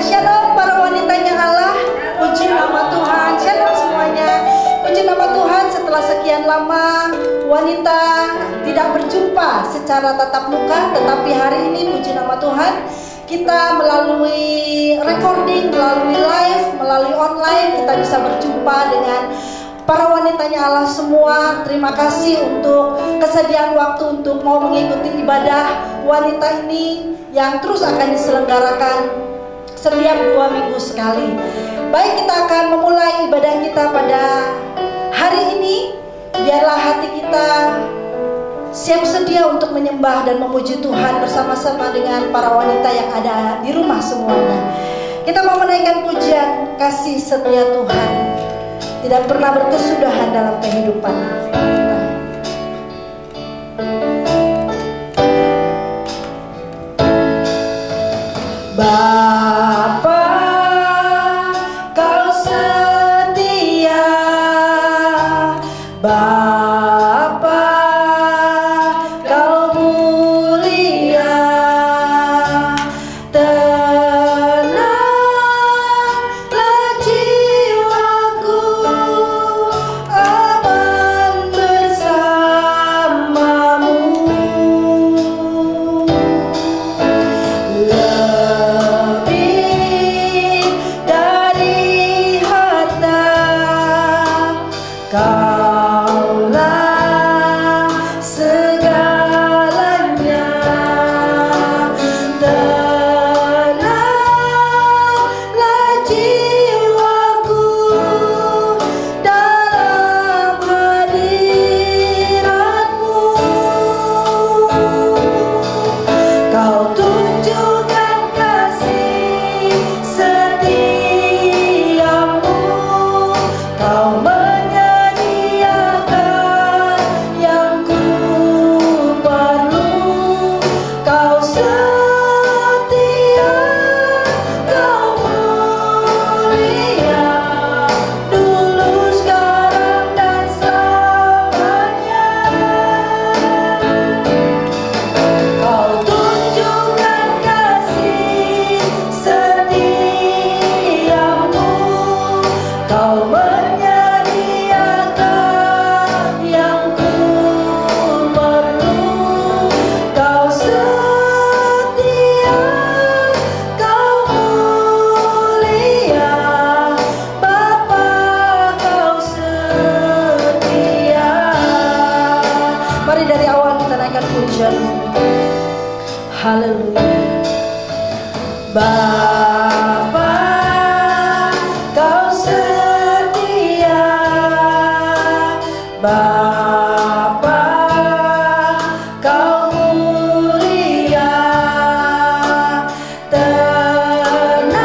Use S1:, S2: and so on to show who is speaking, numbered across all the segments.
S1: Shalom para wanitanya Allah. Puji nama Tuhan. Shalom semuanya. Puji nama Tuhan, setelah sekian lama wanita tidak berjumpa secara tatap muka, tetapi hari ini puji nama Tuhan kita melalui recording, melalui live, melalui online kita bisa berjumpa dengan para wanitanya Allah semua. Terima kasih untuk kesediaan waktu untuk mau mengikuti ibadah wanita ini yang terus akan diselenggarakan setiap 2 minggu sekali. Baik, kita akan memulai ibadah kita pada hari ini. Biarlah hati kita siap sedia untuk menyembah dan memuji Tuhan bersama-sama dengan para wanita yang ada di rumah semuanya. Kita mau menaikkan pujian kasih setia Tuhan tidak pernah berkesudahan dalam kehidupan kita. Bapa, Kau setia, Bapa, Kau mulia, tenanglah jiwaku, aman bersamamu. Lebih dari harta, Kaulah segalanya. Tenanglah jiwaku dalam hadirat-Mu. Kau tunjukkan kasih setiamu, Kau menyediakan yang ku perlu. Kau setia, Kau mulia, dulu, sekarang, dan selamanya. Kau tunjukkan kasih setiamu, Kau menyediakan yang ku perlu. Kau setia, Kau mulia, Bapa, Kau setia. Mari dari awal kita naikkan pujian. Haleluya. Bapa, Kau setia, Bapa, Kau mulia, tenanglah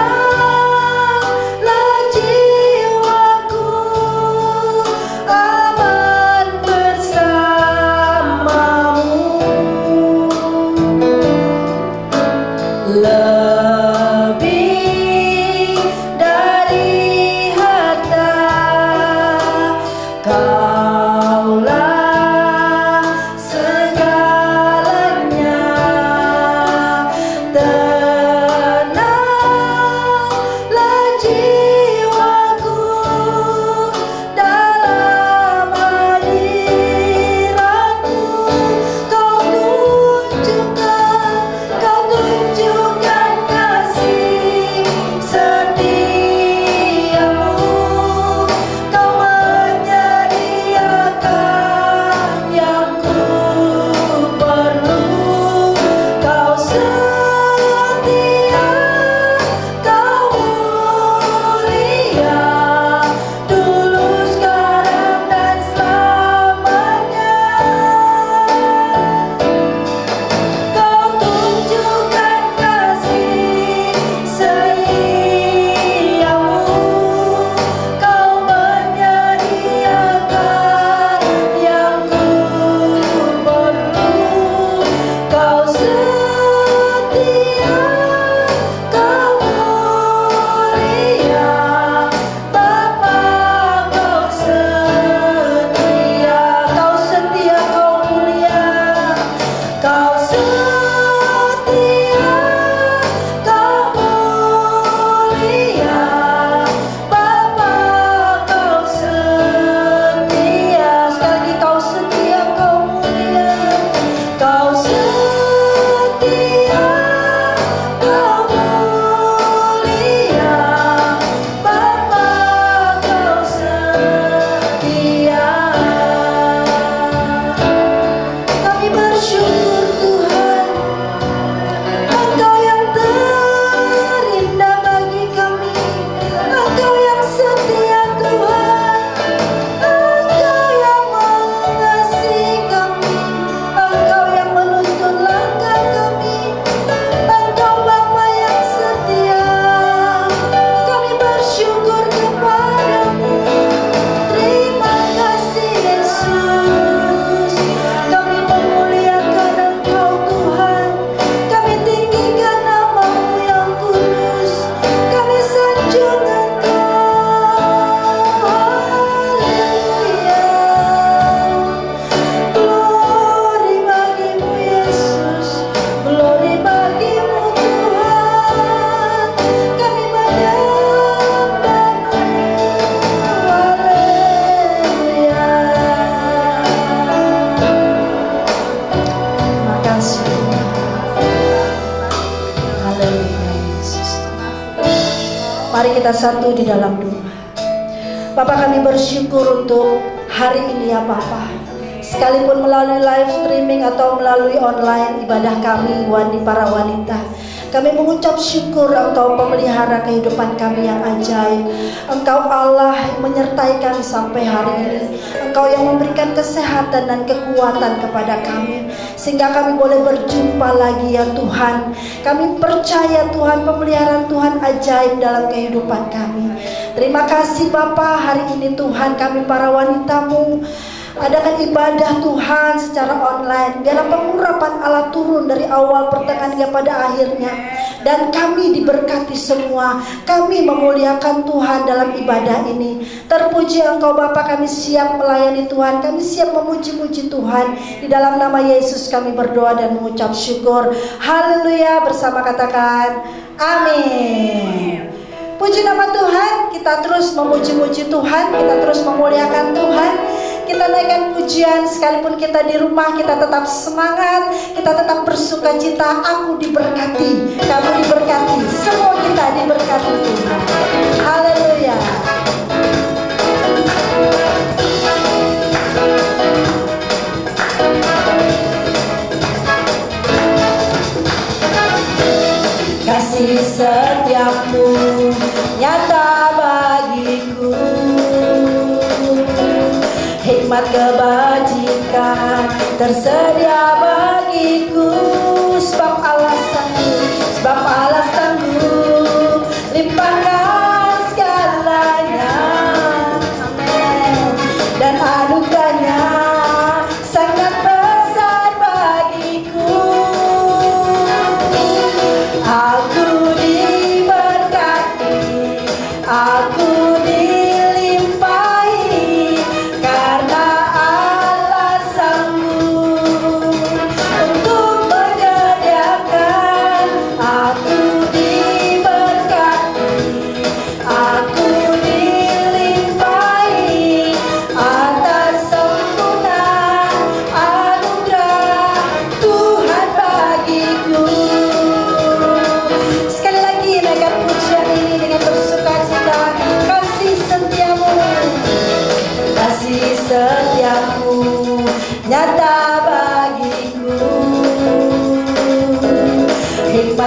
S1: jiwaku, aman bersamamu. Lebih dari harta, Kaulah segalanya. Tenanglah jiwaku dalam hadirat-Mu. Kau tunjukkan kasih Haleluya Yesus. Mari kita satu di dalam doa. Bapak, kami bersyukur untuk hari ini ya Bapak. Sekalipun melalui live streaming atau melalui online ibadah kami, para wanita, kami mengucap syukur Engkau pemelihara kehidupan kami yang ajaib. Engkau Allah menyertai kami sampai hari ini. Engkau yang memberikan kesehatan dan kekuatan kepada kami, sehingga kami boleh berjumpa lagi ya Tuhan. Kami percaya Tuhan, pemeliharaan Tuhan ajaib dalam kehidupan kami. Terima kasih Bapa, hari ini Tuhan kami para wanita-Mu adakan ibadah Tuhan secara online. Biarlah pengurapan Allah turun dari awal, pertengahan hingga pada akhirnya, dan kami diberkati semua. Kami memuliakan Tuhan dalam ibadah ini. Terpuji Engkau Bapa, kami siap melayani Tuhan, kami siap memuji-muji Tuhan. Di dalam nama Yesus kami berdoa dan mengucap syukur. Haleluya. Bersama katakan amin. Puji nama Tuhan. Kita terus memuji-muji Tuhan, kita terus memuliakan Tuhan. Kita naikkan pujian, sekalipun kita di rumah, kita tetap semangat, kita tetap bersuka cita. Aku diberkati, kamu diberkati, semua kita diberkati Tuhan. Haleluya. Kasih setiamu nyata bagiku, hikmat kebajikan tersedia bagiku. Sebab Allah sanggup limpahkan segalanya. Amin. Dan anugerahnya sangat besar bagiku. Aku diberkati, aku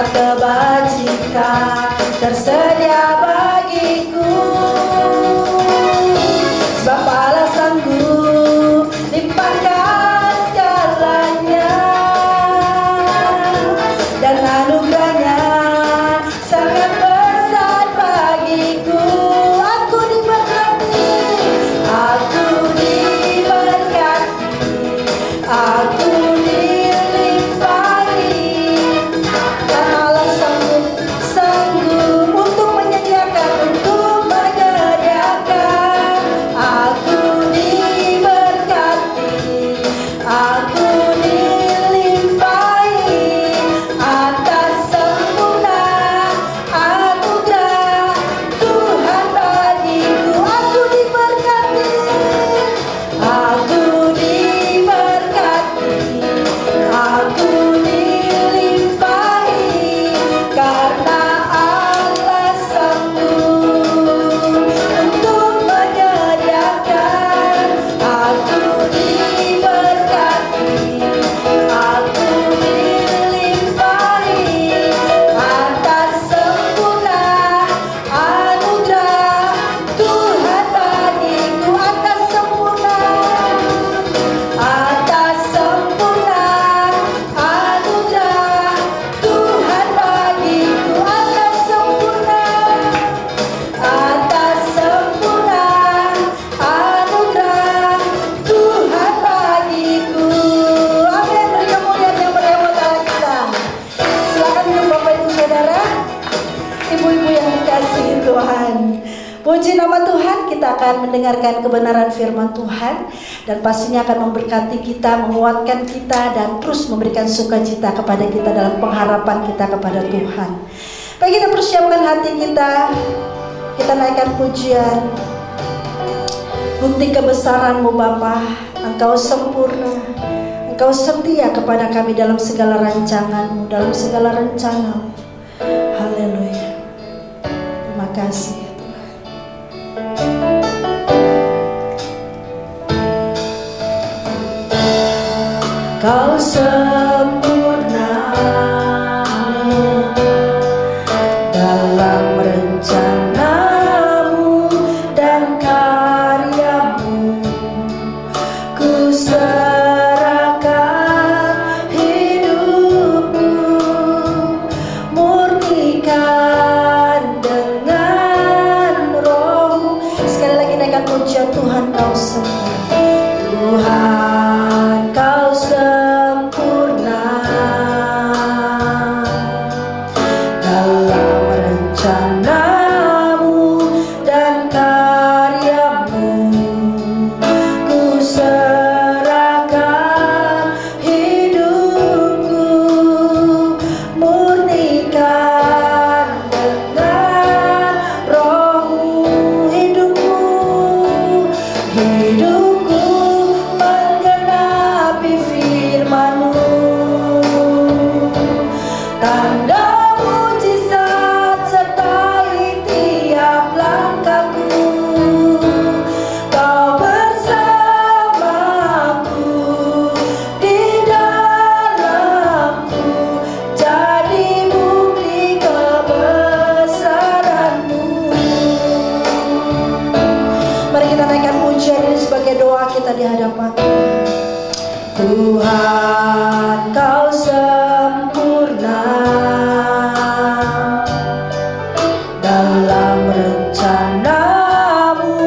S1: kebajikan tersedia bagiku. Sebab Allah sanggup limpahkan segalanya, dan anugerahnya sangat besar bagiku. Aku diberkati, aku diberkati, aku puji nama Tuhan, kita akan mendengarkan kebenaran firman Tuhan, dan pastinya akan memberkati kita, menguatkan kita, dan terus memberikan sukacita kepada kita dalam pengharapan kita kepada Tuhan. Baik, kita persiapkan hati kita naikkan pujian. Bukti kebesaran-Mu Bapa, Engkau sempurna, Engkau setia kepada kami dalam segala rancangan-Mu, dalam segala rencana-Mu. Haleluya. Terima kasih ya Tuhan. Kau sempurna dalam rencanamu dan karyamu. Ku serahkan hidupku, murnikan dengan rohmu. Sekali lagi naikkan pujian Tuhan, kau sempurna. Tuhan, kau sempurna dalam rencanamu dan karyamu. Ku serahkan hidupku, murnikan dengan rohmu. Hidupku menggenapi firman-Mu. Tanda mujizat sertai tiap langkahku. Kau bersamaku di dalamku, jadi bukti kebesaran-Mu. Mari kita naikkan pujian ini sebagai doa kita di hadapan Tuhan. Kau sempurna dalam rencanamu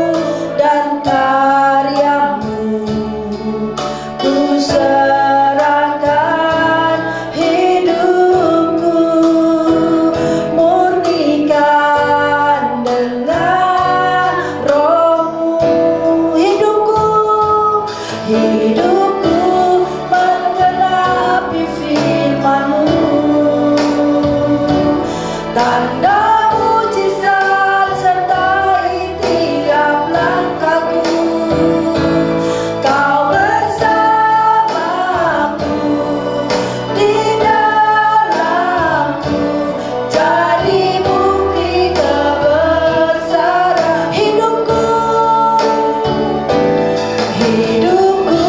S1: dan karyamu. Ku serahkan hidupku, murnikan dengan rohmu. Hidupku menggenapi firman-Mu. Tanda mujizat sertai tiap langkahku. Kau bersamaku di dalamku, jadi bukti kebesaran hidupku. Hidupku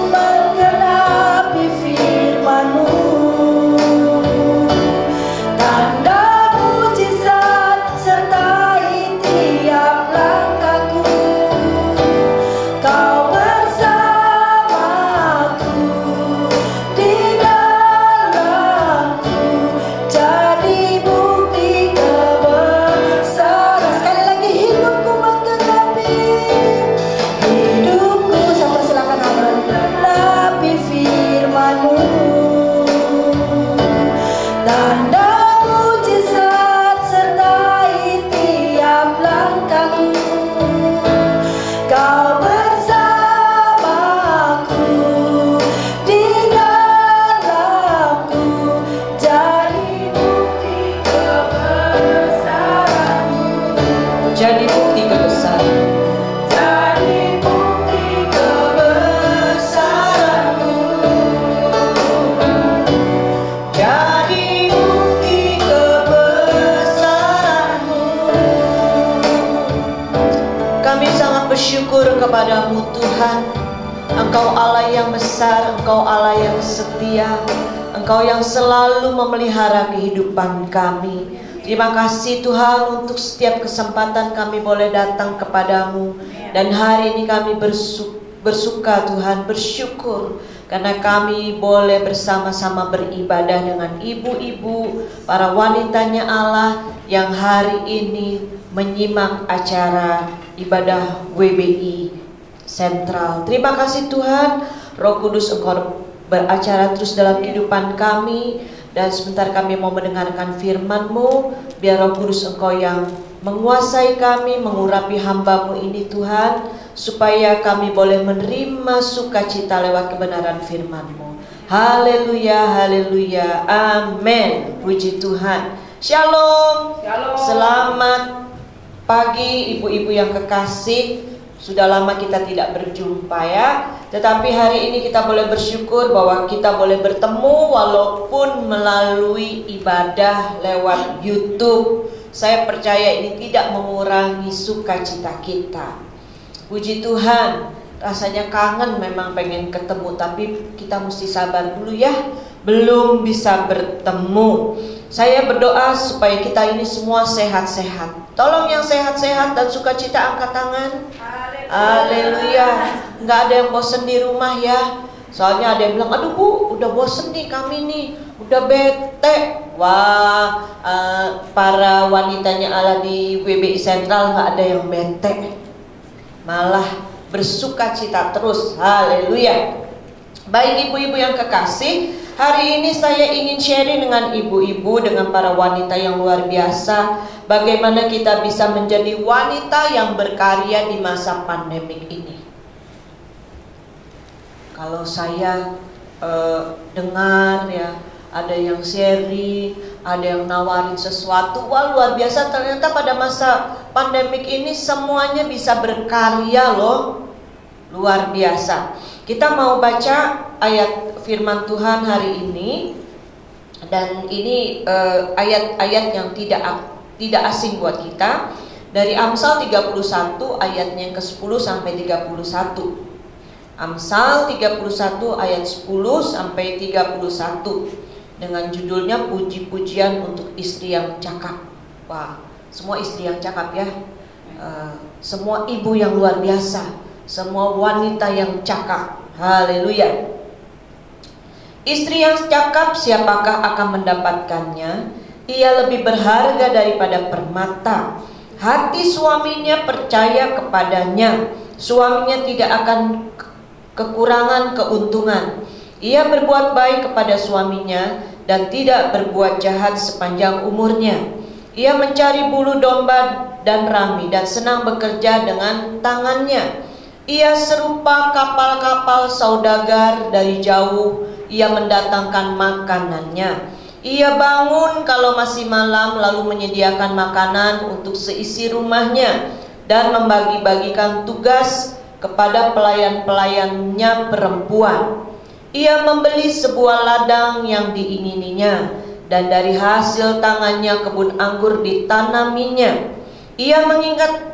S1: menggenapi firman-Mu. Tanda mujizat sertai tiap langkahku. Kau bersamaku di dalamku, jadi bukti kebesaran. Sekali lagi, hidupku menggenapi. Hidupku, sama silakan menggenapi firman-Mu. Tanda mujizat sertai tiap langkahku. Kau bersamaku di dalamku, jadi bukti kebesaran-Mu. Jadi bukti kebesaran. Jadi bukti kebesaran-Mu. Jadi bukti kebesaran-Mu. Kami sangat bersyukur kepada-Mu Tuhan. Engkau Allah yang besar, Engkau Allah yang setia, Engkau yang selalu memelihara kehidupan kami. Terima kasih Tuhan untuk setiap kesempatan kami boleh datang kepadamu. Dan hari ini kami bersuka Tuhan, bersyukur karena kami boleh bersama-sama beribadah dengan ibu-ibu, para wanitanya Allah yang hari ini menyimak acara ibadah WBI Sentral. Terima kasih Tuhan, Roh Kudus Engkau beracara terus dalam kehidupan kami. Dan sebentar kami mau mendengarkan firman-Mu. Biar Roh Kudus Engkau yang menguasai kami, mengurapi hamba-Mu ini Tuhan, supaya kami boleh menerima sukacita lewat kebenaran firman-Mu. Haleluya, haleluya, amin. Puji Tuhan. Shalom. Shalom. Selamat pagi ibu-ibu yang kekasih.
S2: Sudah lama kita tidak berjumpa ya. Tetapi hari ini kita boleh bersyukur bahwa kita boleh bertemu walaupun melalui ibadah lewat YouTube. Saya percaya ini tidak mengurangi sukacita kita. Puji Tuhan, rasanya kangen memang pengen ketemu, tapi kita mesti sabar dulu ya. Belum bisa bertemu. Saya berdoa supaya kita ini semua sehat-sehat. Tolong yang sehat-sehat dan sukacita angkat tangan. Haleluya. Nggak ada yang bosen di rumah ya. Soalnya ada yang bilang, aduh Bu, udah bosen nih kami nih, udah bete. Wah, para wanitanya Allah di WBI Sentral nggak ada yang bete, malah bersukacita terus. Haleluya. Baik ibu-ibu yang kekasih, hari ini saya ingin sharing dengan ibu-ibu, dengan para wanita yang luar biasa, bagaimana kita bisa menjadi wanita yang berkarya di masa pandemik ini. Kalau saya dengar ya, ada yang sharing, ada yang nawarin sesuatu, wah luar biasa, ternyata pada masa pandemik ini semuanya bisa berkarya loh. Luar biasa. Kita mau baca ayat firman Tuhan hari ini, dan ini ayat-ayat yang tidak asing buat kita, dari Amsal 31 ayatnya yang ke-10 sampai 31. Amsal 31 ayat 10 sampai 31 dengan judulnya puji-pujian untuk istri yang cakap. Wah, semua istri yang cakap ya, semua ibu yang luar biasa, semua wanita yang cakap. Haleluya. Istri yang cakap, siapakah akan mendapatkannya? Ia lebih berharga daripada permata. Hati suaminya percaya kepadanya, suaminya tidak akan kekurangan keuntungan. Ia berbuat baik kepada suaminya dan tidak berbuat jahat sepanjang umurnya. Ia mencari bulu domba dan rami dan senang bekerja dengan tangannya. Ia serupa kapal-kapal saudagar dari jauh. Ia mendatangkan makanannya. Ia bangun kalau masih malam, lalu menyediakan makanan untuk seisi rumahnya dan membagi-bagikan tugas kepada pelayan-pelayannya perempuan. Ia membeli sebuah ladang yang diingininya, dan dari hasil tangannya kebun anggur ditanaminya. Ia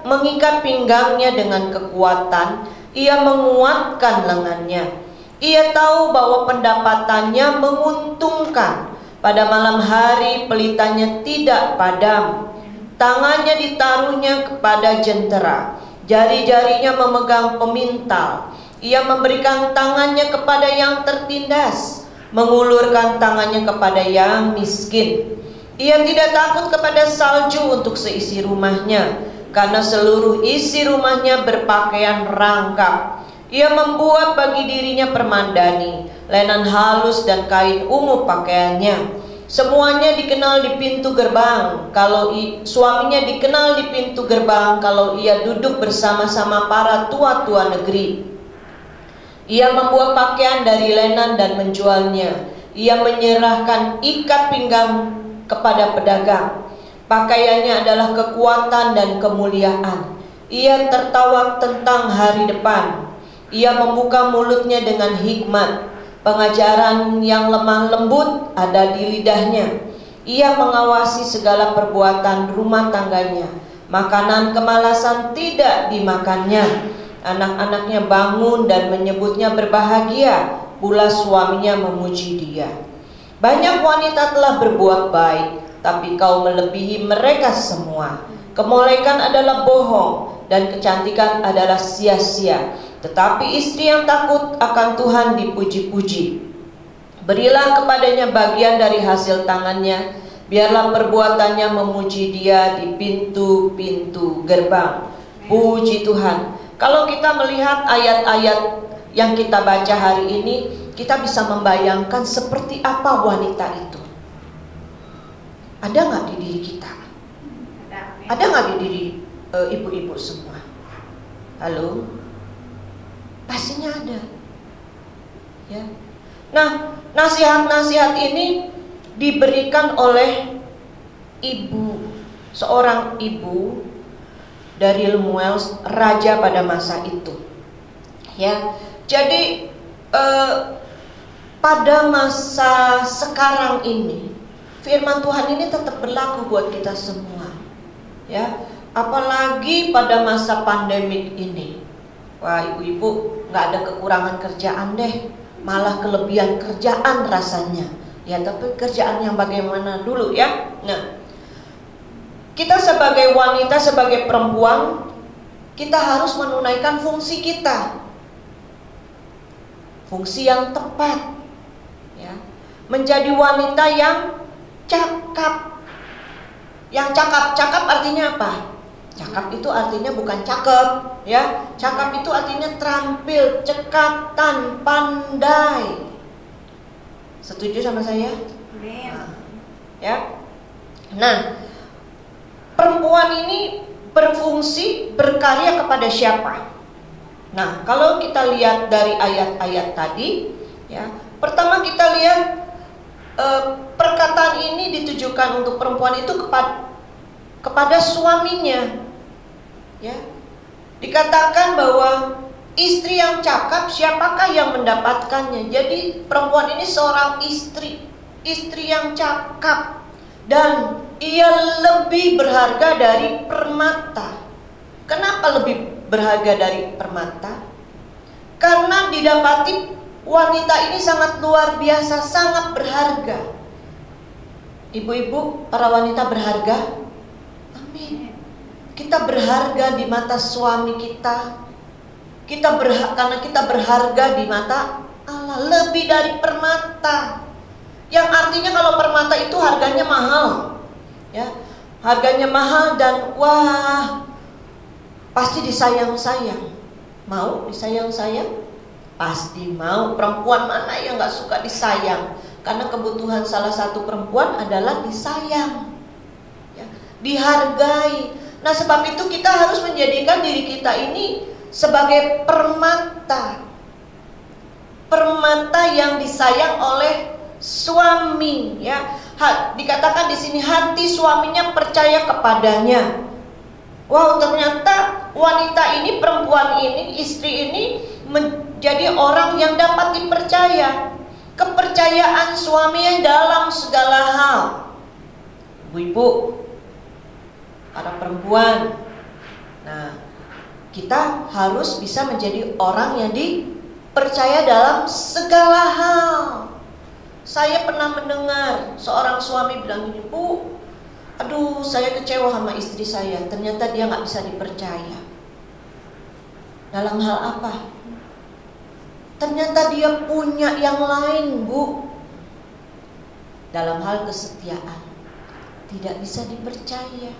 S2: mengikat pinggangnya dengan kekuatan. Ia menguatkan lengannya. Ia tahu bahwa pendapatannya menguntungkan. Pada malam hari pelitanya tidak padam. Tangannya ditaruhnya kepada jentera, jari-jarinya memegang pemintal. Ia memberikan tangannya kepada yang tertindas, mengulurkan tangannya kepada yang miskin. Ia tidak takut kepada salju untuk seisi rumahnya, karena seluruh isi rumahnya berpakaian rangkap. Ia membuat bagi dirinya permandani, lenan halus dan kain ungu pakaiannya. Semuanya dikenal di pintu gerbang. Kalau suaminya dikenal di pintu gerbang, kalau ia duduk bersama-sama para tua-tua negeri. Ia membuat pakaian dari lenan dan menjualnya. Ia menyerahkan ikat pinggang kepada pedagang. Pakaiannya adalah kekuatan dan kemuliaan. Ia tertawa tentang hari depan. Ia membuka mulutnya dengan hikmat. Pengajaran yang lemah lembut ada di lidahnya. Ia mengawasi segala perbuatan rumah tangganya. Makanan kemalasan tidak dimakannya. Anak-anaknya bangun dan menyebutnya berbahagia, pula suaminya memuji dia. Banyak wanita telah berbuat baik, tapi kau melebihi mereka semua. Kemolekan adalah bohong dan kecantikan adalah sia-sia. Tetapi istri yang takut akan Tuhan dipuji-puji. Berilah kepadanya bagian dari hasil tangannya. Biarlah perbuatannya memuji dia di pintu-pintu gerbang. Puji Tuhan. Kalau kita melihat ayat-ayat yang kita baca hari ini, kita bisa membayangkan seperti apa wanita itu. Ada nggak di diri kita? Ada nggak di diri ibu-ibu semua? Halo? Pastinya ada. Ya. Nah, nasihat-nasihat ini diberikan oleh ibu, seorang ibu dari Lemuel, raja pada masa itu. Ya, jadi pada masa sekarang ini firman Tuhan ini tetap berlaku buat kita semua. Ya, apalagi pada masa pandemik ini. Wah, ibu-ibu nggak ada kekurangan kerjaan deh, malah kelebihan kerjaan rasanya. Ya, tapi kerjaan yang bagaimana dulu ya. Nah, kita sebagai wanita, sebagai perempuan, kita harus menunaikan fungsi kita, fungsi yang tepat, ya. Menjadi wanita yang cakap. Yang cakap artinya apa? Cakap itu artinya bukan cakep, ya. Cakap itu artinya terampil, cekatan, pandai. Setuju sama saya? Nah, ya. Nah, perempuan ini berfungsi berkarya kepada siapa? Nah, kalau kita lihat dari ayat-ayat tadi, ya, pertama kita lihat perkataan ini ditujukan untuk perempuan itu kepada suaminya, ya. Dikatakan bahwa istri yang cakap, siapakah yang mendapatkannya? Jadi perempuan ini seorang istri yang cakap, dan ia lebih berharga dari permata. Kenapa lebih berharga dari permata? Karena didapati wanita ini sangat luar biasa, sangat berharga. Ibu-ibu, para wanita berharga? Amin. Kita berharga di mata suami kita. Karena kita berharga di mata Allah, lebih dari permata. Yang artinya kalau permata itu harganya mahal, ya, harganya mahal dan wah, pasti disayang-sayang. Mau disayang-sayang? Pasti mau. Perempuan mana yang gak suka disayang? Karena kebutuhan salah satu perempuan adalah disayang, ya, dihargai. Nah, sebab itu kita harus menjadikan diri kita ini sebagai permata. Permata yang disayang oleh suami, ya. Dikatakan di sini hati suaminya percaya kepadanya. Wow, ternyata wanita ini, perempuan ini, istri ini menjadi orang yang dapat dipercaya. Kepercayaan suaminya dalam segala hal. Ibu-ibu, para perempuan, nah, kita harus bisa menjadi orang yang dipercaya dalam segala hal. Saya pernah mendengar seorang suami bilang gini, Bu, aduh, saya kecewa sama istri saya. Ternyata dia gak bisa dipercaya. Dalam hal apa? Ternyata dia punya yang lain, Bu. Dalam hal kesetiaan, tidak bisa dipercaya.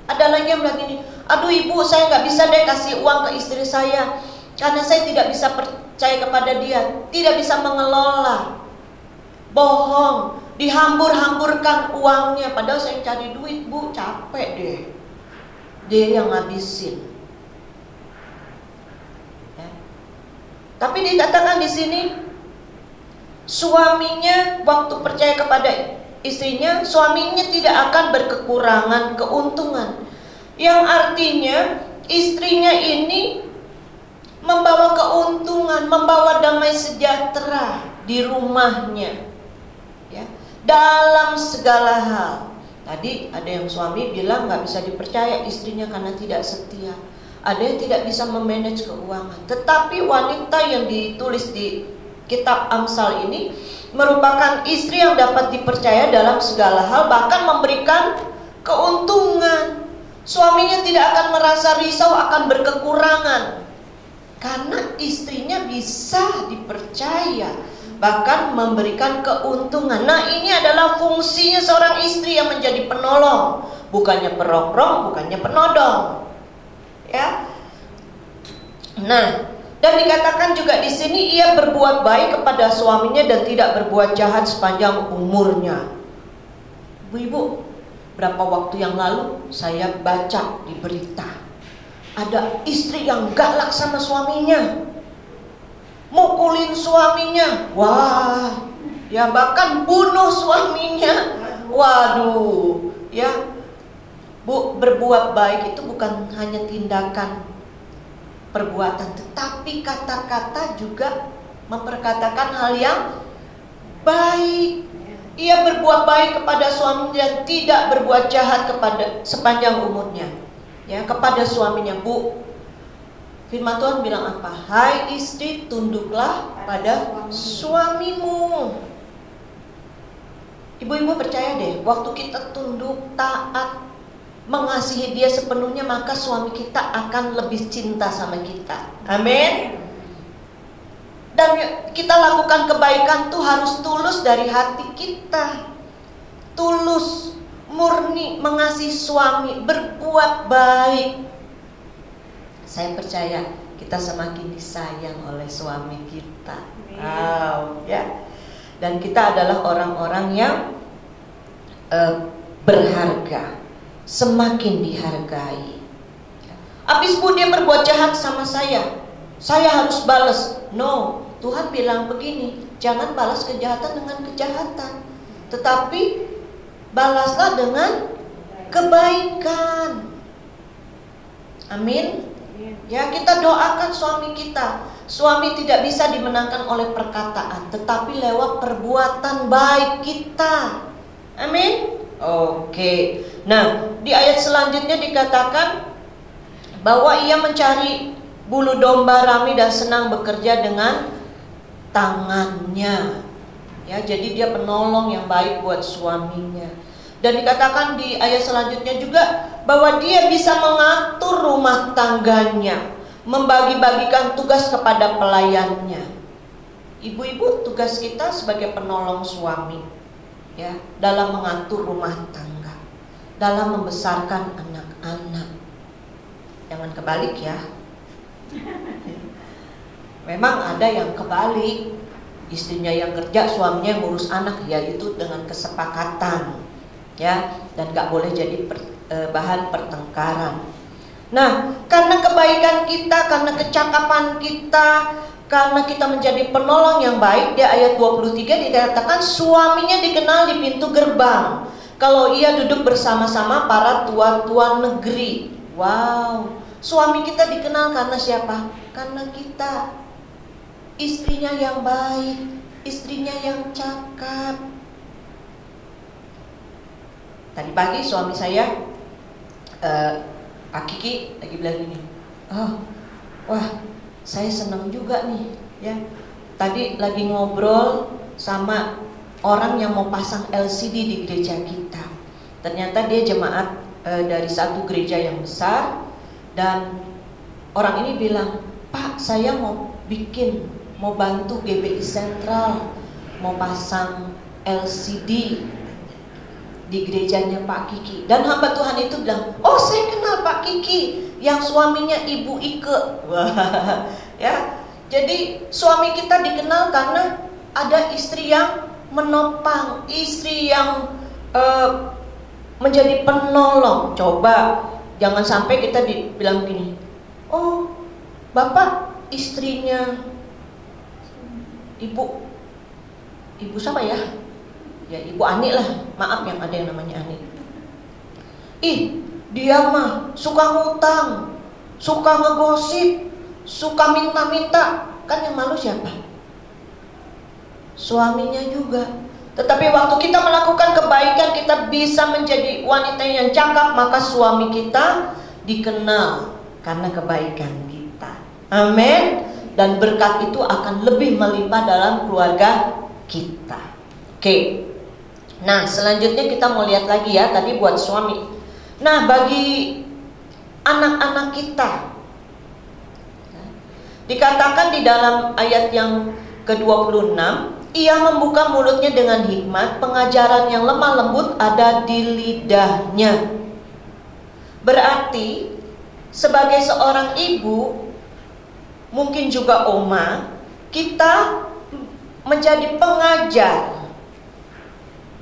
S2: Ada lagi yang bilang gini, aduh ibu, saya gak bisa deh kasih uang ke istri saya, karena saya tidak bisa percaya kepada dia. Tidak bisa mengelola. Bohong, dihambur-hamburkan uangnya. Padahal saya cari duit, Bu, capek deh. Dia yang ngabisin, ya. Tapi dikatakan di sini, suaminya waktu percaya kepada istrinya, suaminya tidak akan berkekurangan keuntungan. Yang artinya istrinya ini membawa keuntungan, membawa damai sejahtera di rumahnya, ya, dalam segala hal. Tadi ada yang suami bilang gak bisa dipercaya istrinya karena tidak setia. Ada yang tidak bisa memanage keuangan. Tetapi wanita yang ditulis di kitab Amsal ini merupakan istri yang dapat dipercaya dalam segala hal, bahkan memberikan keuntungan. Suaminya tidak akan merasa risau akan berkekurangan, karena istrinya bisa dipercaya, bahkan memberikan keuntungan. Nah, ini adalah fungsinya seorang istri yang menjadi penolong, bukannya perongrong, bukannya penodong, ya. Nah, dan dikatakan juga di sini ia berbuat baik kepada suaminya dan tidak berbuat jahat sepanjang umurnya. Ibu-ibu, berapa waktu yang lalu saya baca di berita, ada istri yang galak sama suaminya, mukulin suaminya, wah, ya, bahkan bunuh suaminya. Waduh, ya, Bu, berbuat baik itu bukan hanya tindakan perbuatan, tetapi kata-kata juga memperkatakan hal yang baik. Ia berbuat baik kepada suaminya dan tidak berbuat jahat kepada sepanjang umurnya. Ya, kepada suaminya. Bu, firman Tuhan bilang apa? Hai istri, tunduklah pada suamimu. Ibu-ibu percaya deh, waktu kita tunduk, taat, mengasihi dia sepenuhnya, maka suami kita akan lebih cinta sama kita. Amin. Dan kita lakukan kebaikan tuh harus tulus dari hati kita. Tulus, murni mengasihi suami, berbuat baik. Saya percaya kita semakin disayang oleh suami kita. Wow, ya. Dan kita adalah orang-orang yang berharga, semakin dihargai. Habis Bu dia berbuat jahat sama saya harus balas. No, Tuhan bilang begini, jangan balas kejahatan dengan kejahatan, tetapi balaslah dengan kebaikan. Amin. Ya, kita doakan suami kita. Suami tidak bisa dimenangkan oleh perkataan, tetapi lewat perbuatan baik kita. Amin. Oke. Nah, di ayat selanjutnya dikatakan bahwa ia mencari bulu domba Rami dan senang bekerja dengan tangannya. Ya, jadi dia penolong yang baik buat suaminya. Dan dikatakan di ayat selanjutnya juga bahwa dia bisa mengatur rumah tangganya, membagi-bagikan tugas kepada pelayannya. Ibu-ibu, tugas kita sebagai penolong suami, ya, dalam mengatur rumah tangga, dalam membesarkan anak-anak. Jangan kebalik ya. Memang ada yang kebalik, istrinya yang kerja, suaminya yang ngurus anak, yaitu dengan kesepakatan, ya, dan gak boleh jadi bahan pertengkaran. Nah, karena kebaikan kita, karena kecakapan kita, karena kita menjadi penolong yang baik, di ayat 23 dikatakan suaminya dikenal di pintu gerbang kalau ia duduk bersama-sama para tuan-tuan negeri. Wow, suami kita dikenal karena siapa? Karena kita istrinya yang baik, istrinya yang cakap. Tadi pagi suami saya, Pak Kiki lagi bilang gini, wah saya senang juga nih, ya. Tadi lagi ngobrol sama orang yang mau pasang LCD di gereja kita. Ternyata dia jemaat dari satu gereja yang besar, dan orang ini bilang, Pak, saya mau bantu GBI Sentral, mau pasang LCD di gerejanya Pak Kiki. Dan hamba Tuhan itu bilang, oh saya kenal Pak Kiki, yang suaminya Ibu Ike. Wah, ya. Jadi suami kita dikenal karena ada istri yang menopang, istri yang menjadi penolong. Coba jangan sampai kita dibilang gini, oh Bapak istrinya Ibu siapa ya? Ya Ibu Ani lah, maaf yang ada yang namanya Ani. Ih, dia mah suka ngutang, suka ngegosip, suka minta-minta. Kan yang malu siapa? Suaminya juga. Tetapi waktu kita melakukan kebaikan, kita bisa menjadi wanita yang cakap, maka suami kita dikenal karena kebaikan kita. Amin. Dan berkat itu akan lebih melimpah dalam keluarga kita. Oke. Nah, selanjutnya kita mau lihat lagi ya, tadi buat suami. Nah, bagi anak-anak kita, dikatakan di dalam ayat yang ke-26, ia membuka mulutnya dengan hikmat, pengajaran yang lemah lembut ada di lidahnya. Berarti sebagai seorang ibu, mungkin juga oma, kita menjadi pengajar.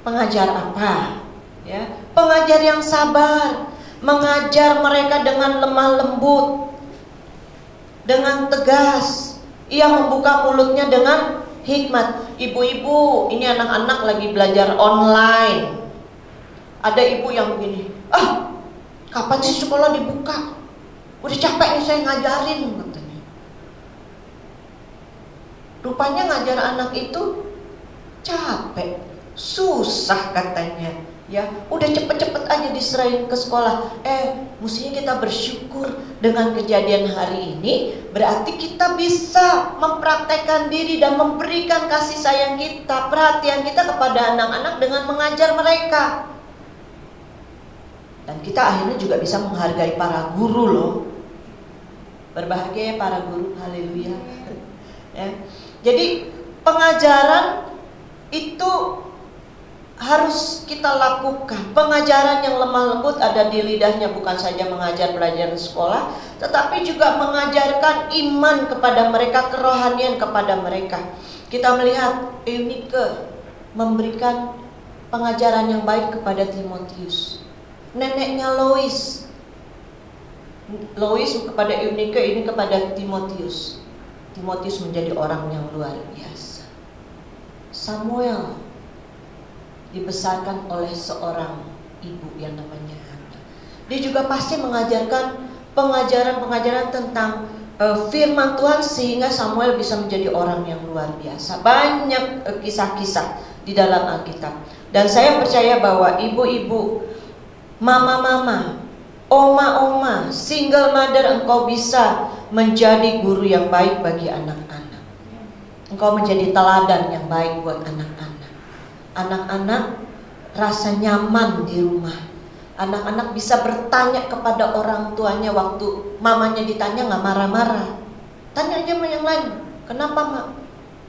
S2: Pengajar apa? Ya, pengajar yang sabar, mengajar mereka dengan lemah lembut, dengan tegas. Ia membuka mulutnya dengan hikmat. Ibu-ibu, ini anak-anak lagi belajar online. Ada ibu yang begini, Kapan sih sekolah dibuka? Udah capek nih saya ngajarin, katanya. Rupanya ngajar anak itu capek, susah katanya. Ya, udah cepet-cepet aja diserahin ke sekolah. Mestinya kita bersyukur dengan kejadian hari ini. Berarti kita bisa mempraktekkan diri dan memberikan kasih sayang kita, perhatian kita kepada anak-anak dengan mengajar mereka. Dan kita akhirnya juga bisa menghargai para guru loh. Berbahagia ya para guru, haleluya. Ya. Jadi pengajaran itu harus kita lakukan. Pengajaran yang lemah lembut ada di lidahnya, bukan saja mengajar pelajaran sekolah, tetapi juga mengajarkan iman kepada mereka, kerohanian kepada mereka. Kita melihat Eunike memberikan pengajaran yang baik kepada Timotius. Neneknya Lois kepada Eunike, ini kepada Timotius. Timotius menjadi orang yang luar biasa. Samuel dibesarkan oleh seorang ibu yang namanya Hana. Dia juga pasti mengajarkan pengajaran-pengajaran tentang firman Tuhan sehingga Samuel bisa menjadi orang yang luar biasa. Banyak kisah-kisah di dalam Alkitab. Dan saya percaya bahwa ibu-ibu, mama-mama, oma-oma, single mother, engkau bisa menjadi guru yang baik bagi anak-anak. Engkau menjadi teladan yang baik buat anak-anak. Anak-anak rasa nyaman di rumah. Anak-anak bisa bertanya kepada orang tuanya waktu mamanya ditanya nggak marah-marah. Tanya aja sama yang lain. Kenapa mak?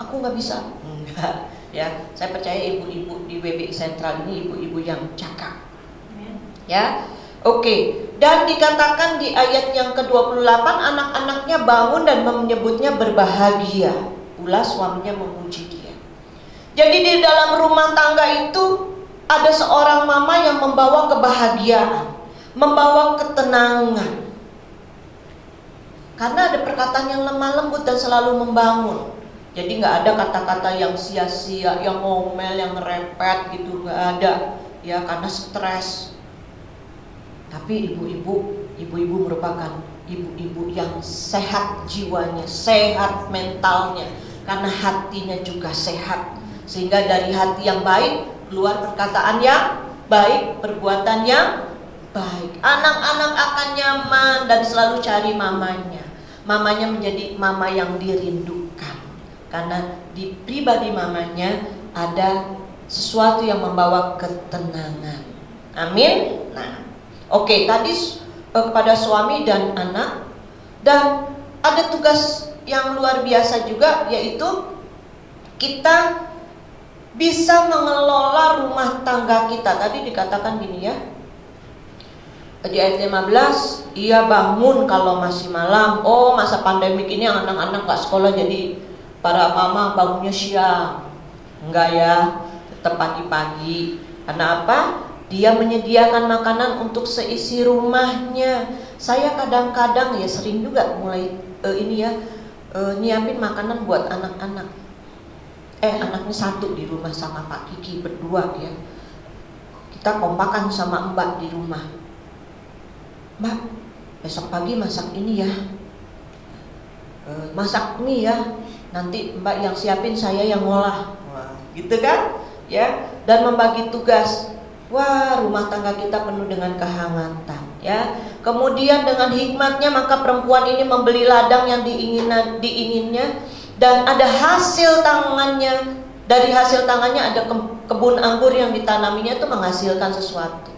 S2: Aku nggak bisa. Enggak. Ya, saya percaya ibu-ibu di WB Sentral ini ibu-ibu yang cakap. Ya, oke. Dan dikatakan di ayat yang ke-28 anak-anaknya bangun dan menyebutnya berbahagia. Pula suaminya memuji dia. Jadi di dalam rumah tangga itu ada seorang mama yang membawa kebahagiaan, membawa ketenangan. Karena ada perkataan yang lemah lembut dan selalu membangun. Jadi nggak ada kata-kata yang sia-sia, yang ngomel, yang ngerepet gitu, nggak ada. Ya karena stres. Tapi ibu-ibu merupakan ibu-ibu yang sehat jiwanya, sehat mentalnya, karena hatinya juga sehat. Sehingga dari hati yang baik keluar perkataan yang baik, perbuatan yang baik. Anak-anak akan nyaman dan selalu cari mamanya. Mamanya menjadi mama yang dirindukan. Karena di pribadi mamanya ada sesuatu yang membawa ketenangan. Amin. Nah, oke, tadi kepada suami dan anak. Dan ada tugas yang luar biasa juga, yaitu kita bisa mengelola rumah tangga kita. Tadi dikatakan gini ya, di ayat 15, ia bangun kalau masih malam. Oh, masa pandemik ini anak-anak gak sekolah, jadi para mama bangunnya siang. Enggak ya, tetap pagi-pagi. Karena apa? Dia menyediakan makanan untuk seisi rumahnya. Saya kadang-kadang ya sering juga mulai nyiapin makanan buat anak-anak. Anaknya satu di rumah sama Pak Kiki berdua ya. Kita kompakan sama Mbak di rumah. Mbak, besok pagi masak ini ya. Masak mie ya. Nanti Mbak yang siapin, saya yang ngolah. Wah, gitu kan? Ya, dan membagi tugas. Wah, rumah tangga kita penuh dengan kehangatan ya. Kemudian dengan hikmatnya maka perempuan ini membeli ladang yang diinginnya. Dan ada hasil tangannya. Dari hasil tangannya ada kebun anggur yang ditanaminya itu menghasilkan sesuatu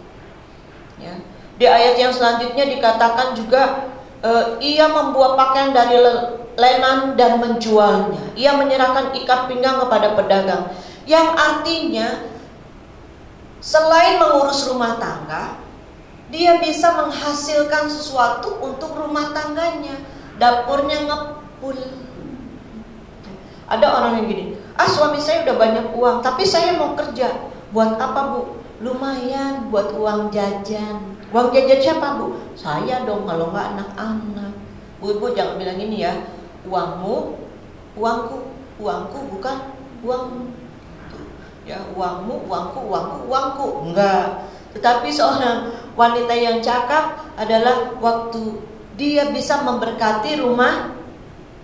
S2: ya. Di ayat yang selanjutnya dikatakan juga ia membuat pakaian dari lenan dan menjualnya. Ia menyerahkan ikat pinggang kepada pedagang. Yang artinya selain mengurus rumah tangga, dia bisa menghasilkan sesuatu untuk rumah tangganya. Dapurnya ngepul. Ada orang yang gini, suami saya udah banyak uang, tapi saya mau kerja. Buat apa bu? Lumayan buat uang jajan. Uang jajan siapa bu? Saya dong, kalau nggak anak-anak. Bu jangan bilang gini ya, uangmu, uangku, uangku bukan uangmu. Ya, uangmu, uangku, uangku, uangku. Enggak. Tetapi seorang wanita yang cakap adalah waktu dia bisa memberkati rumah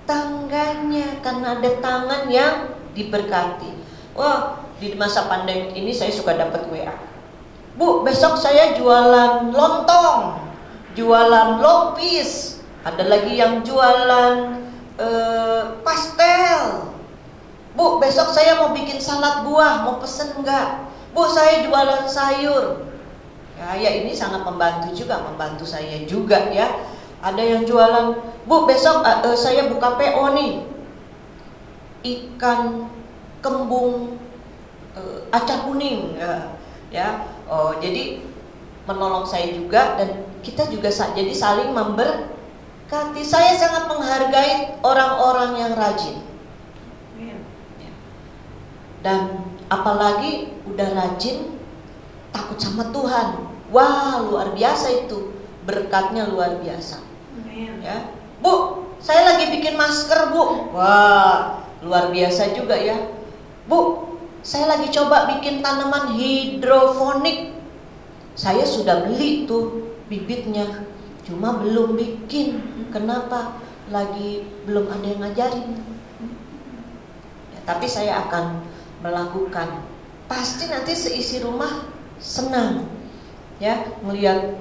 S2: tangganya karena ada tangan yang diberkati. Wah, di masa pandemi ini saya suka dapat WA. Bu, besok saya jualan lontong, jualan lopis, ada lagi yang jualan pastel. Bu, besok saya mau bikin salad buah, mau pesen enggak? Bu, saya jualan sayur. Ya ini sangat membantu juga, membantu saya juga ya. Ada yang jualan, Bu, besok saya buka PO nih, ikan kembung acar kuning ya. Oh, jadi menolong saya juga, dan kita juga jadi saling memberkati. Saya sangat menghargai orang-orang yang rajin. Dan apalagi udah rajin takut sama Tuhan. Wah, luar biasa itu. Berkatnya luar biasa. Ya. Bu, saya lagi bikin masker, Bu. Wah, luar biasa juga ya. Bu, saya lagi coba bikin tanaman hidroponik. Saya sudah beli tuh bibitnya, cuma belum bikin. Kenapa? Lagi belum ada yang ngajarin. Ya, tapi saya akan melakukan. Pasti nanti seisi rumah senang ya melihat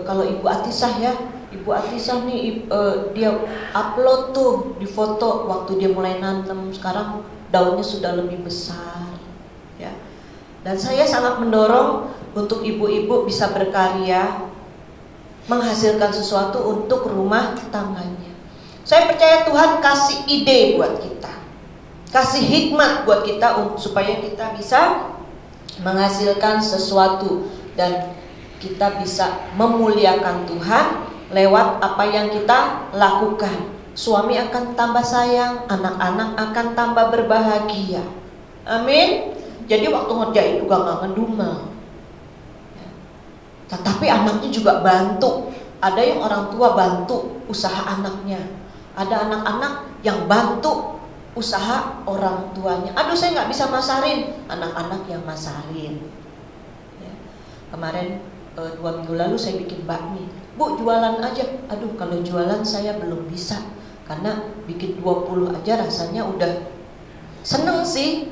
S2: kalau Ibu Atisah ya. Ibu Atisah nih dia upload tuh di foto waktu dia mulai nanam, sekarang daunnya sudah lebih besar ya. Dan saya sangat mendorong untuk ibu-ibu bisa berkarya, menghasilkan sesuatu untuk rumah tangganya. Saya percaya Tuhan kasih ide buat kita, kasih hikmat buat kita supaya kita bisa menghasilkan sesuatu dan kita bisa memuliakan Tuhan lewat apa yang kita lakukan. Suami akan tambah sayang, anak-anak akan tambah berbahagia. Amin. Jadi waktu ngerjain juga gak ngedumel. Tetapi anaknya juga bantu. Ada yang orang tua bantu usaha anaknya, ada anak-anak yang bantu usaha orang tuanya. Aduh, saya nggak bisa masarin, anak-anak yang masarin ya. Kemarin 2 minggu lalu saya bikin bakmi. Bu, jualan aja. Aduh, kalau jualan saya belum bisa, karena bikin 20 aja rasanya udah seneng sih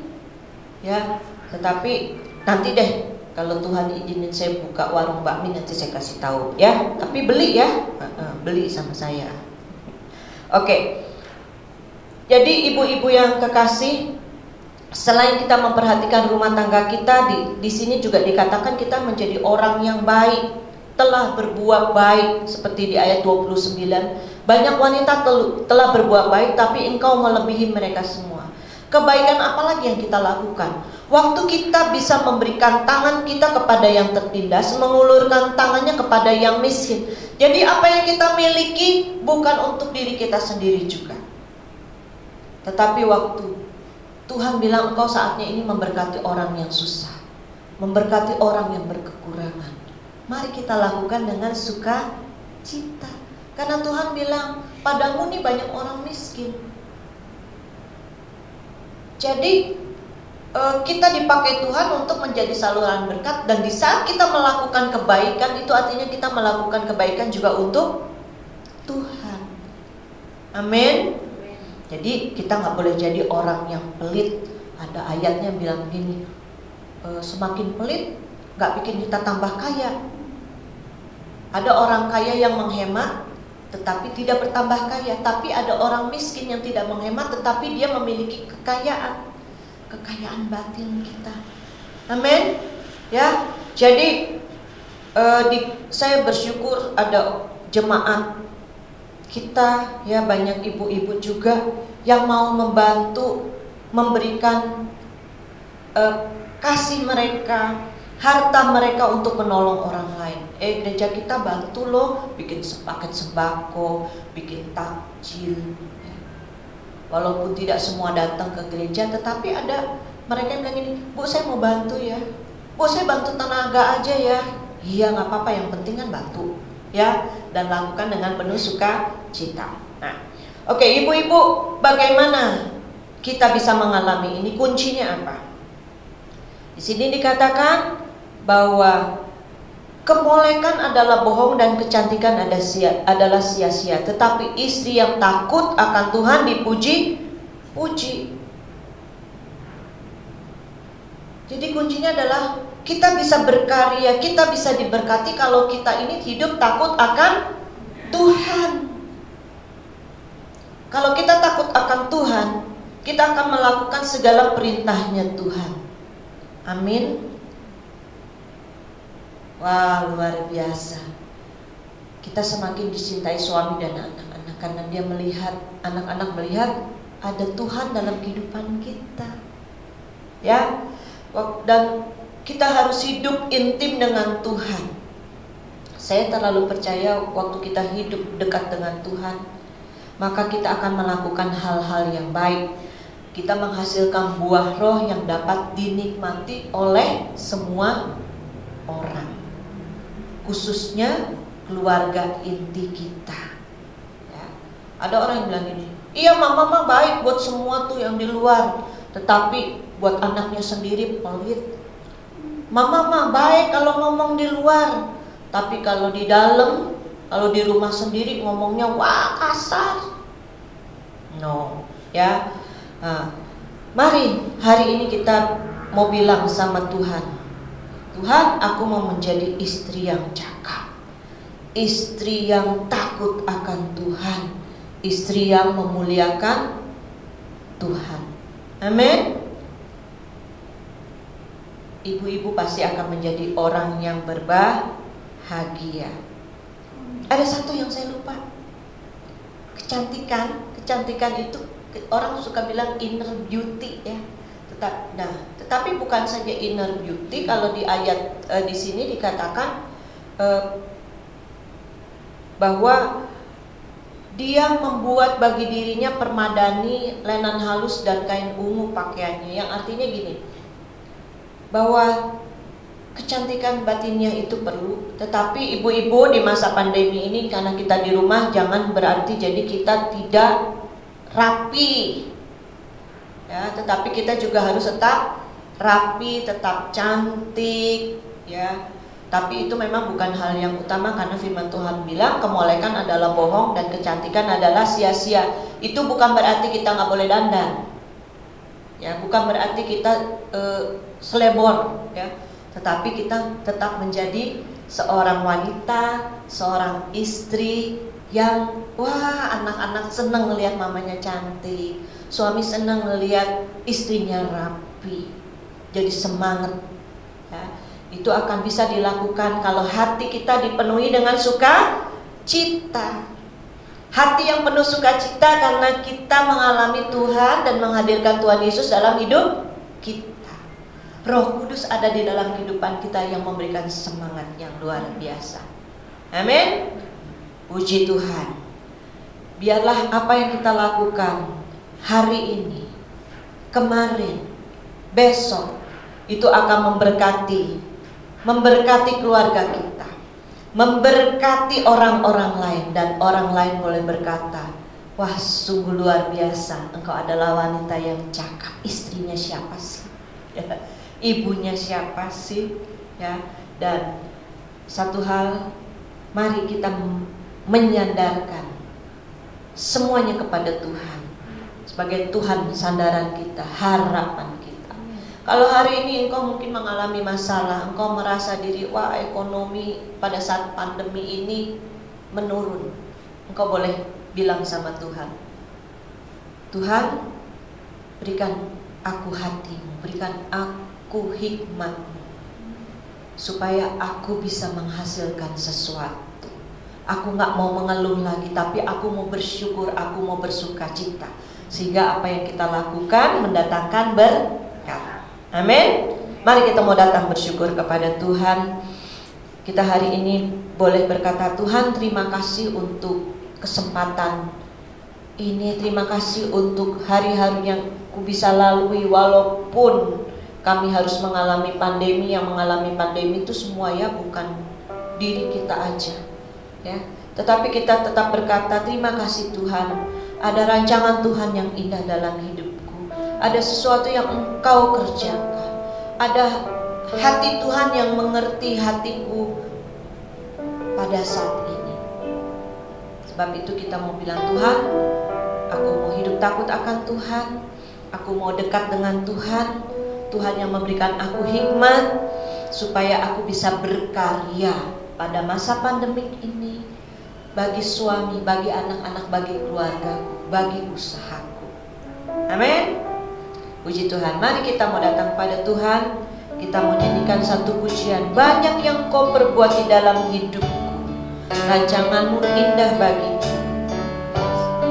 S2: ya. Tetapi nanti deh, kalau Tuhan izinin saya buka warung bakmi, nanti saya kasih tahu ya. Tapi beli ya, beli sama saya. Oke. Jadi ibu-ibu yang kekasih, selain kita memperhatikan rumah tangga kita, di sini juga dikatakan kita menjadi orang yang baik, telah berbuat baik, seperti di ayat 29. Banyak wanita telah berbuat baik, tapi engkau melebihi mereka semua. Kebaikan apa lagi yang kita lakukan? Waktu kita bisa memberikan tangan kita kepada yang tertindas, mengulurkan tangannya kepada yang miskin. Jadi apa yang kita miliki bukan untuk diri kita sendiri juga, tetapi waktu Tuhan bilang engkau saatnya ini memberkati orang yang susah, memberkati orang yang berkekurangan, mari kita lakukan dengan sukacita. Karena Tuhan bilang, padamu nih banyak orang miskin. Jadi kita dipakai Tuhan untuk menjadi saluran berkat. Dan di saat kita melakukan kebaikan, itu artinya kita melakukan kebaikan juga untuk Tuhan. Amin. Jadi kita gak boleh jadi orang yang pelit. Ada ayatnya bilang gini, semakin pelit gak bikin kita tambah kaya. Ada orang kaya yang menghemat tetapi tidak bertambah kaya. Tapi ada orang miskin yang tidak menghemat tetapi dia memiliki kekayaan batin kita. Amin. Ya. Jadi saya bersyukur ada jemaat kita ya, banyak ibu-ibu juga yang mau membantu, memberikan kasih mereka, harta mereka untuk menolong orang lain. Gereja kita bantu loh, bikin paket sembako, bikin takjil ya. Walaupun tidak semua datang ke gereja, tetapi ada mereka yang bilang gini, Bu, saya mau bantu ya, Bu, saya bantu tenaga aja ya. Iya, gak apa-apa, yang penting kan bantu ya, dan lakukan dengan penuh sukacita. Nah, oke, ibu-ibu, bagaimana kita bisa mengalami ini? Kuncinya apa? Di sini dikatakan bahwa kemolekan adalah bohong dan kecantikan adalah sia-sia. Tetapi istri yang takut akan Tuhan dipuji-puji. Jadi kuncinya adalah kita bisa berkarya, kita bisa diberkati kalau kita ini hidup takut akan Tuhan. Kalau kita takut akan Tuhan, kita akan melakukan segala perintahnya Tuhan. Amin. Wah, luar biasa. Kita semakin dicintai suami dan anak-anak karena dia melihat, anak-anak melihat ada Tuhan dalam kehidupan kita. Ya. Dan kita harus hidup intim dengan Tuhan. Saya terlalu percaya waktu kita hidup dekat dengan Tuhan, maka kita akan melakukan hal-hal yang baik. Kita menghasilkan buah roh yang dapat dinikmati oleh semua orang, khususnya keluarga inti kita. Ya. Ada orang yang bilang gini, iya mama baik buat semua tuh yang di luar, tetapi buat anaknya sendiri pelit. Mama baik kalau ngomong di luar, tapi kalau di dalam, kalau di rumah sendiri ngomongnya wah kasar. No, ya. Nah, mari hari ini kita mau bilang sama Tuhan, Tuhan, aku mau menjadi istri yang cakap, istri yang takut akan Tuhan, istri yang memuliakan Tuhan. Amin. Ibu-ibu pasti akan menjadi orang yang berbahagia. Ada satu yang saya lupa. Kecantikan itu orang suka bilang inner beauty ya. Tetapi bukan saja inner beauty. Kalau di ayat di sini dikatakan bahwa dia membuat bagi dirinya permadani lenan halus dan kain ungu pakaiannya. Yang artinya gini, bahwa kecantikan batinnya itu perlu. Tetapi ibu-ibu di masa pandemi ini, karena kita di rumah, jangan berarti jadi kita tidak rapi ya, tetapi kita juga harus tetap rapi, tetap cantik ya. Tapi itu memang bukan hal yang utama, karena firman Tuhan bilang kemolekan adalah bohong dan kecantikan adalah sia-sia. Itu bukan berarti kita nggak boleh dandan ya, bukan berarti kita selebor ya, tetapi kita tetap menjadi seorang wanita, seorang istri yang wah, anak-anak senang melihat mamanya cantik, suami senang melihat istrinya rapi, jadi semangat ya. Itu akan bisa dilakukan kalau hati kita dipenuhi dengan sukacita. Hati yang penuh sukacita karena kita mengalami Tuhan dan menghadirkan Tuhan Yesus dalam hidup kita. Roh Kudus ada di dalam kehidupan kita yang memberikan semangat yang luar biasa. Amin. Puji Tuhan. Biarlah apa yang kita lakukan hari ini, kemarin, besok, itu akan memberkati keluarga kita, memberkati orang-orang lain, dan orang lain boleh berkata, wah sungguh luar biasa, engkau adalah wanita yang cakap. Istrinya siapa sih? Ibunya siapa sih? Ya. Dan satu hal, mari kita menyandarkan semuanya kepada Tuhan sebagai Tuhan sandaran kita, harapan kita. Kalau hari ini engkau mungkin mengalami masalah, engkau merasa diri wah ekonomi pada saat pandemi ini menurun, engkau boleh bilang sama Tuhan, Tuhan berikan aku hatimu, berikan aku hikmatmu, supaya aku bisa menghasilkan sesuatu. Aku gak mau mengeluh lagi, tapi aku mau bersyukur, aku mau bersuka cita, sehingga apa yang kita lakukan mendatangkan berkat. Amin. Mari kita mau datang bersyukur kepada Tuhan. Kita hari ini boleh berkata, Tuhan terima kasih untuk kesempatan ini, terima kasih untuk hari-hari yang ku bisa lalui, walaupun kami harus mengalami pandemi. Yang mengalami pandemi itu semua ya, bukan diri kita aja ya, tetapi kita tetap berkata terima kasih Tuhan, ada rancangan Tuhan yang indah dalam hidupku, ada sesuatu yang engkau kerjakan, ada hati Tuhan yang mengerti hatiku pada saat ini. Sebab itu kita mau bilang, Tuhan, aku mau hidup takut akan Tuhan, aku mau dekat dengan Tuhan. Tuhan yang memberikan aku hikmat supaya aku bisa berkarya pada masa pandemik ini, bagi suami, bagi anak-anak, bagi keluargaku, bagi usahaku. Amin. Puji Tuhan. Mari kita mau datang pada Tuhan. Kita mau nyanyikan satu pujian. Banyak yang kau perbuat di dalam hidupku, rancanganmu indah bagiku.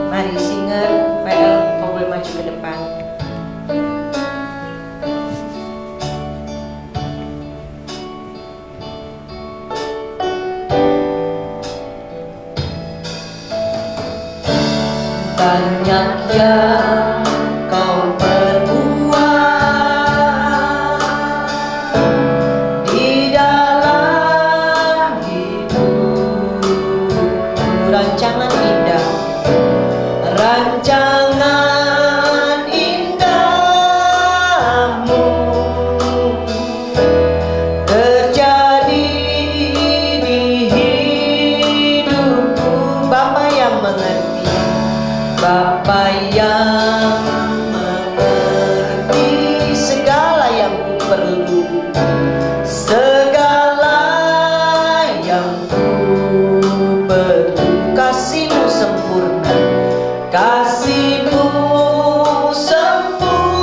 S2: Mari singer PL, kau boleh maju ke depan. Banyak yang kau perbuat di dalam hidupku, rancangan indah, rancangan indahmu terjadi di hidupku. Bapa yang mengerti, Bapa yang mengerti segala yang ku perlu, segala yang ku perlu. Kasih-Mu sempurna, kasih-Mu sempurna,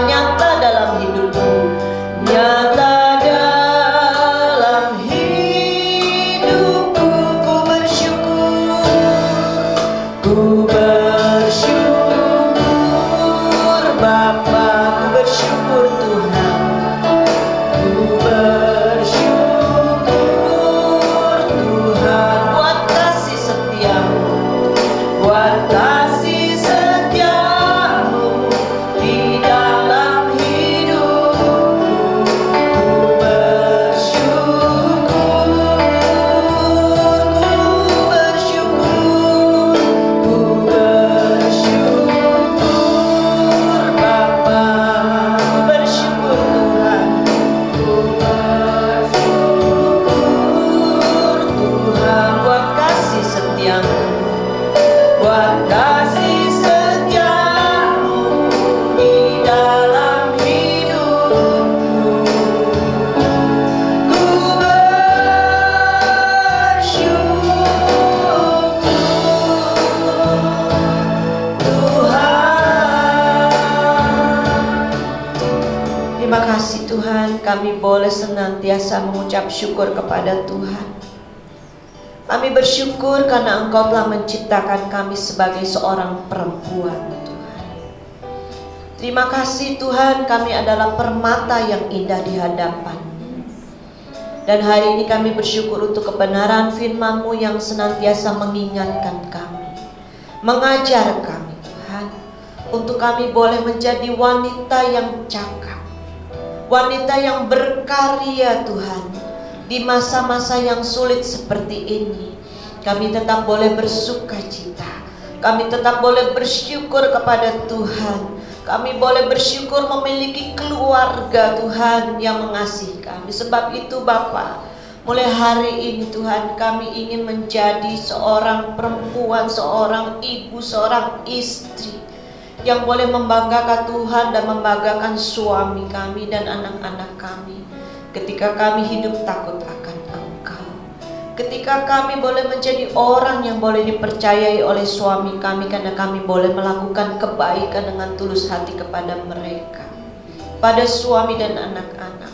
S2: nyata dalam hidupku, nyata dalam hidupku. Ku bersyukur, ku bersyukur Bapa, ku bersyukur Tuhan, ku bersyukur Tuhan buat kasih setiamu, buat kasih setiamu di dalam hidupku. Ku bersyukur, ku bersyukur, ku bersyukur Bapa, ku bersyukur Tuhan, ku bersyukur Tuhan buat kasih setiamu, buat kasih setiamu di dalam hidupku. Ku bersyukur Tuhan. Terima kasih Tuhan, kami boleh senantiasa mengucap syukur kepada Tuhan. Kami bersyukur karena Engkau telah menciptakan kami sebagai seorang perempuan, Tuhan. Terima kasih Tuhan, kami adalah permata yang indah di hadapan-Mu. Dan hari ini kami bersyukur untuk kebenaran firman-Mu yang senantiasa mengingatkan kami, mengajar kami Tuhan, untuk kami boleh menjadi wanita yang cakap, wanita yang berkarya Tuhan. Di masa-masa yang sulit seperti ini, kami tetap boleh bersuka cita, kami tetap boleh bersyukur kepada Tuhan. Kami boleh bersyukur memiliki keluarga Tuhan yang mengasihi kami. Sebab itu Bapa, mulai hari ini Tuhan, kami ingin menjadi seorang perempuan, seorang ibu, seorang istri yang boleh membanggakan Tuhan dan membanggakan suami kami dan anak-anak kami. Ketika kami hidup takut akan Engkau, ketika kami boleh menjadi orang yang boleh dipercayai oleh suami kami, karena kami boleh melakukan kebaikan dengan tulus hati kepada mereka, pada suami dan anak-anak.